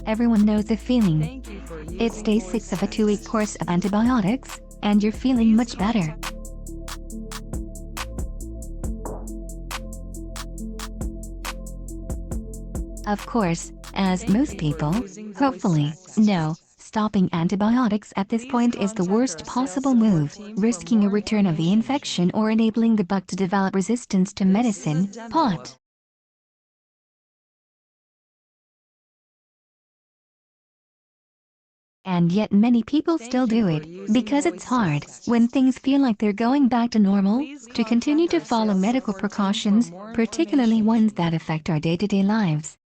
Everyone knows the feeling. It's day 6 of a 2-week course of antibiotics, and you're feeling much better. Of course, as most people, hopefully, know, stopping antibiotics at this point is the worst possible move, risking a return of the infection or enabling the bug to develop resistance to medicine, pot. And yet many people still do it, because it's hard, when things feel like they're going back to normal, to continue to follow medical precautions, particularly ones that affect our day-to-day lives.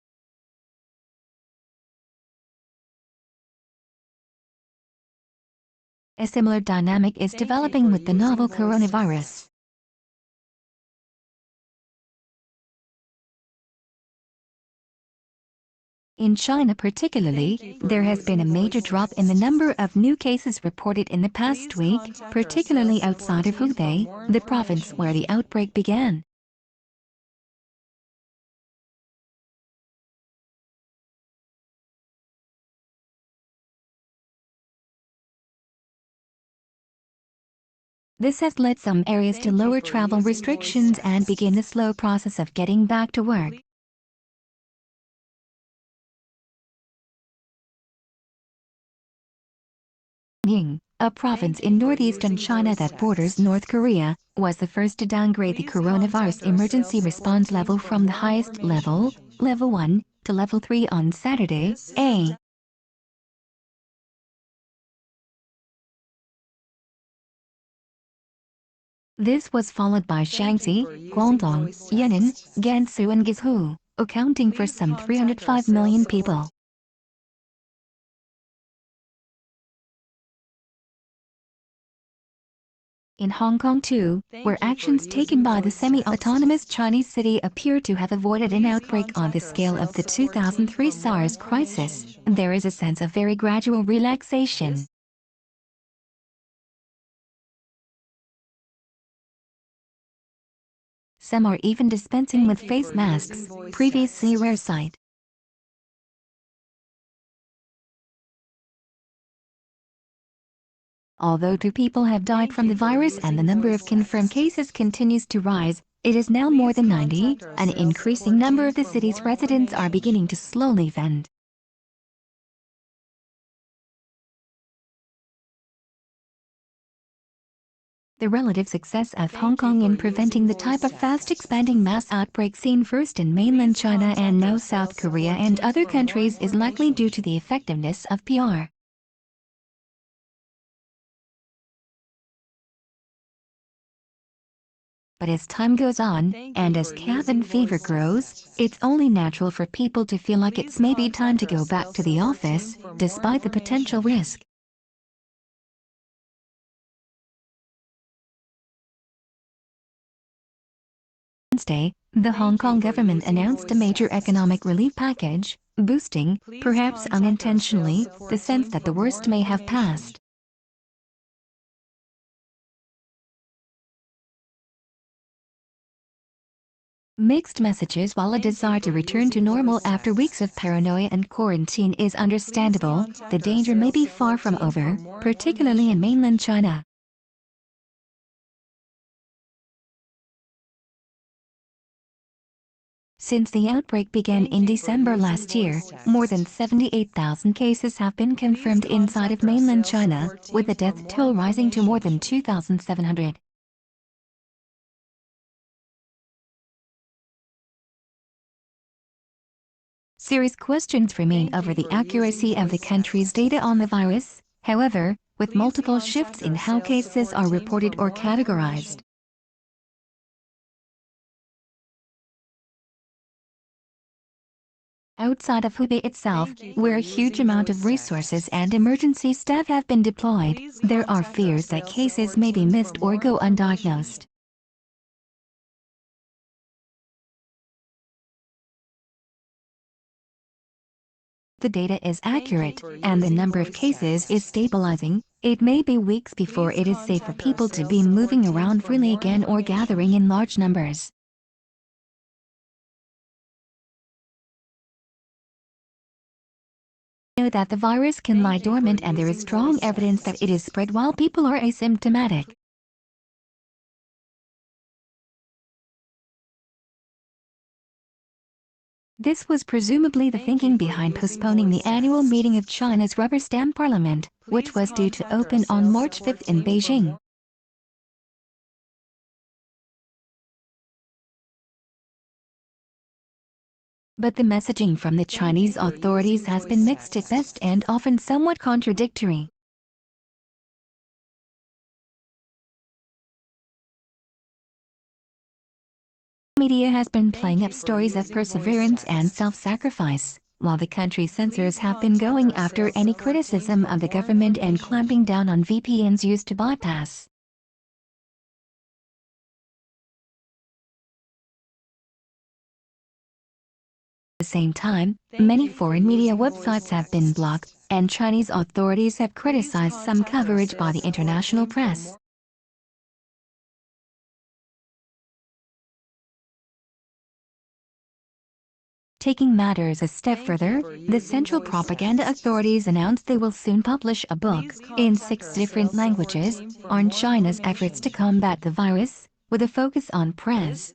A similar dynamic is developing with the novel coronavirus. In China particularly, there has been a major drop in the number of new cases reported in the past week, particularly outside of Hubei, the province where the outbreak began. This has led some areas to lower travel restrictions and begin the slow process of getting back to work. Ying, a province in northeastern China that borders North Korea, was the first to downgrade the coronavirus emergency response level from the highest level, level 1, to level 3 on Saturday, A. This was followed by Shaanxi, Guangdong, Yan'an, Gansu and Guizhou, accounting for some 305 million people. In Hong Kong too, where actions taken by the semi-autonomous Chinese city appear to have avoided an outbreak on the scale of the 2003 SARS crisis, there is a sense of very gradual relaxation. Some are even dispensing with face masks, previously rare sight. Although 2 people have died from the virus and the number of confirmed cases continues to rise, it is now more than 90, an increasing number of the city's residents are beginning to slowly vent. The relative success of Hong Kong in preventing the type of fast-expanding mass outbreak seen first in mainland China and now South Korea and other countries is likely due to the effectiveness of PR. But as time goes on, and as cabin fever grows, it's only natural for people to feel like it's maybe time to go back to the office, despite the potential risk. Wednesday, the Hong Kong government announced a major economic relief package, boosting, perhaps unintentionally, the sense that the worst may have passed. Mixed messages. While a desire to return to normal after weeks of paranoia and quarantine is understandable, the danger may be far from over, particularly in mainland China. Since the outbreak began in December last year, more than 78,000 cases have been confirmed inside of mainland China, with the death toll rising to more than 2,700. Serious questions remain over the accuracy of the country's data on the virus, however, with multiple shifts in how cases are reported or categorized. Outside of Hubei itself, where a huge amount of resources and emergency staff have been deployed, there are fears that cases may be missed or go undiagnosed. The data is accurate, and the number of cases is stabilizing. It may be weeks before it is safe for people to be moving around freely again or gathering in large numbers. Know that the virus can lie dormant and there is strong evidence that it is spread while people are asymptomatic. This was presumably the thinking behind postponing the annual meeting of China's rubber stamp parliament, which was due to open on March 5 in Beijing. But the messaging from the Chinese authorities has been mixed at best and often somewhat contradictory. Media has been playing up stories of perseverance and self-sacrifice, while the country's censors have been going after any criticism of the government and clamping down on VPNs used to bypass. At the same time, many foreign media websites have been blocked, and Chinese authorities have criticized some coverage by the international press. Taking matters a step further, the Central Propaganda Authorities announced they will soon publish a book, in 6 different languages, on China's efforts to combat the virus, with a focus on press.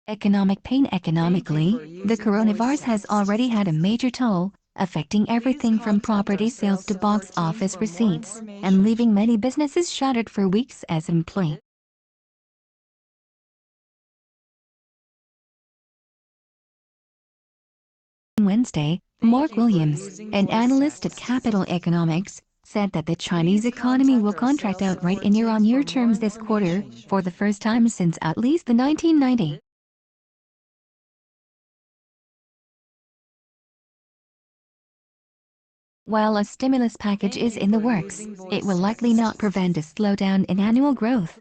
Economic pain. Economically, the coronavirus has already had a major toll, affecting everything from property sales to box office receipts, and leaving many businesses shuttered for weeks as employee. Wednesday, Mark Williams, an analyst at Capital Economics, said that the Chinese economy will contract outright in year-on-year terms this quarter, for the first time since at least the 1990s. While a stimulus package is in the works, it will likely not prevent a slowdown in annual growth.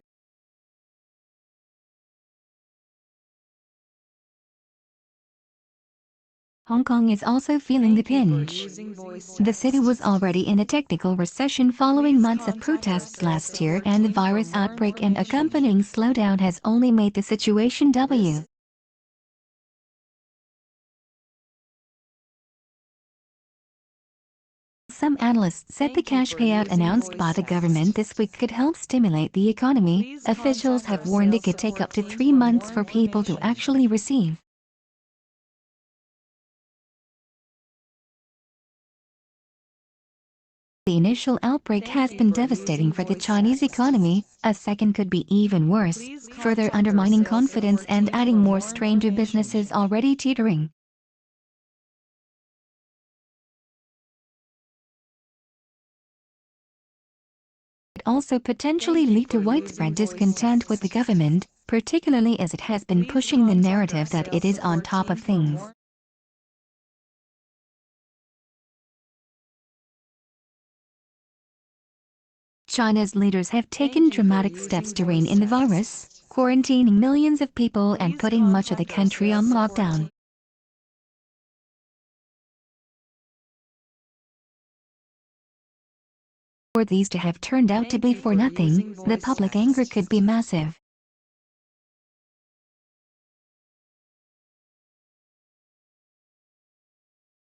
Hong Kong is also feeling the pinch. The city was already in a technical recession following months of protests last year, and the virus outbreak and accompanying slowdown has only made the situation worse. Some analysts said the cash payout announced by the government this week could help stimulate the economy. Officials have warned it could take up to 3 months for people to actually receive. The initial outbreak has been devastating for the Chinese economy. A second could be even worse, further undermining confidence and adding more strain to businesses already teetering. It also potentially lead to widespread discontent with the government, particularly as it has been pushing the narrative that it is on top of things. China's leaders have taken dramatic steps to rein in the virus, quarantining millions of people and putting much of the country on lockdown. For these to have turned out to be for nothing, the public anger could be massive.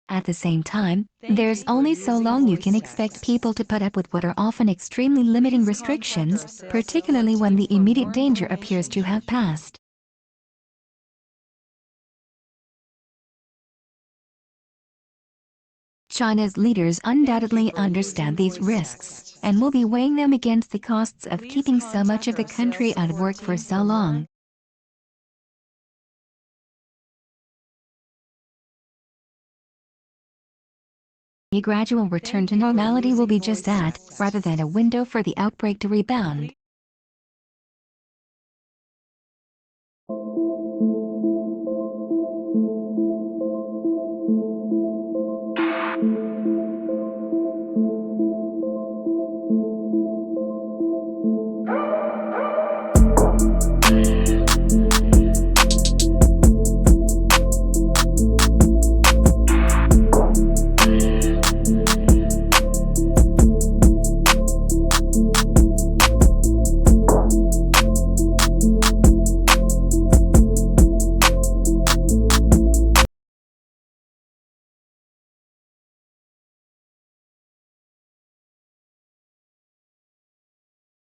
At the same time, there's only so long you can expect people to put up with what are often extremely limiting restrictions, particularly when the immediate danger appears to have passed. China's leaders undoubtedly understand these risks, and will be weighing them against the costs of keeping so much of the country out of work for so long. A gradual return to normality will be just that, rather than a window for the outbreak to rebound.